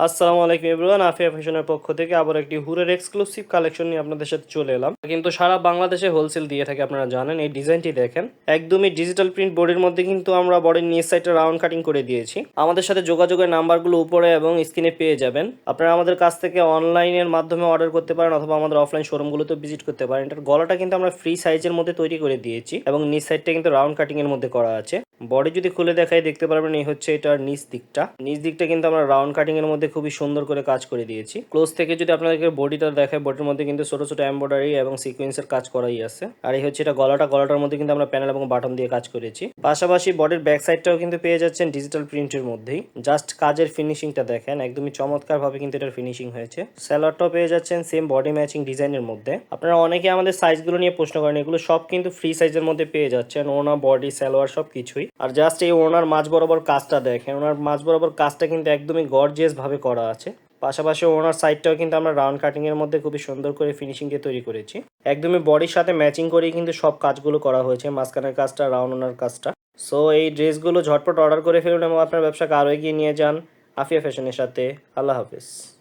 আসসালামু আলাইকুম এভরিওয়ান, আফিয়া ফ্যাশনের পক্ষ থেকে আবার একটি হুরের এক্সক্লুসিভ কালেকশন নিয়ে আপনাদের সাথে চলে এলাম। কিন্তু সারা বাংলাদেশে হোলসেল দিয়ে থাকে, আপনারা জানেন। এই ডিজাইনটি দেখেন, একদমই ডিজিটাল প্রিন্ট বোর্ডের মধ্যে কিন্তু আমরা বডির নিচ সাইডটা রাউন্ড কাটিং করে দিয়েছি। আমাদের সাথে যোগাযোগের নাম্বারগুলো উপরে এবং স্ক্রিনে পেয়ে যাবেন। আপনারা আমাদের কাছ থেকে অনলাইনের মাধ্যমে অর্ডার করতে পারেন অথবা আমাদের অফলাইন শোরুমগুলোতে ভিজিট করতে পারেন। এটার গলাটা কিন্তু আমরা ফ্রি সাইজের মধ্যে তৈরি করে দিয়েছি এবং নিচ সাইডটা কিন্তু রাউন্ড কাটিং এর মধ্যে করা আছে। বডি যদি খুলে দেখাই দেখতে পারবেন এই হচ্ছে এটার নিচ দিকটা কিন্তু আমরা রাউন্ড কাটিং এর মধ্যে খুবই সুন্দর করে কাজ করে দিয়েছি। ক্লোজ থেকে যদি আপনাদেরকে বডিটা দেখায়, বডির মধ্যে কিন্তু ছোট ছোট এমব্রয়ডারি এবং সিকোয়েন্সের কাজ করাই আছে। আর এই হচ্ছে এটা গলাটার মধ্যে কিন্তু আমরা প্যানেল এবং বাটন দিয়ে কাজ করেছি। পাশাপাশি বডির ব্যাক সাইডটাও কিন্তু পেয়ে যাচ্ছেন ডিজিটাল প্রিন্টের মধ্যেই। জাস্ট কাজের ফিনিশিংটা দেখেন, একদমই চমৎকার ভাবে কিন্তু এটার ফিনিশিং হয়েছে। স্যালোয়ারটাও পেয়ে যাচ্ছেন সেম বডি ম্যাচিং ডিজাইনের মধ্যে। আপনারা অনেকে আমাদের সাইজগুলো নিয়ে প্রশ্ন করেন, এগুলো সব কিন্তু ফ্রি সাইজের মধ্যে পেয়ে যাচ্ছেন। ওনা, বডি, সালোয়ার সব কিছুই। আর জাস্ট এই ওনার মাঝ বরাবর কাজটা দেখেন, ওনার মাঝ বরাবর কাজটা কিন্তু একদমই গর্জিয়াস ভাবে করা আছে। পাশাপাশি ওনার সাইডটাও কিন্তু আমরা রাউন্ড কাটিং এর মধ্যে খুবই সুন্দর করে ফিনিশিং দিয়ে তৈরি করেছি। একদমই বডির সাথে ম্যাচিং করেই কিন্তু সব কাজগুলো করা হয়েছে, মাঝখানের কাজটা, রাউন্ড ওনার কাজটা। সো এই ড্রেসগুলো ঝটপট অর্ডার করে ফেলুন এবং আপনার ব্যবসাকে আরও এগিয়ে নিয়ে যান আফিয়া ফ্যাশনের সাথে। আল্লাহ হাফিজ।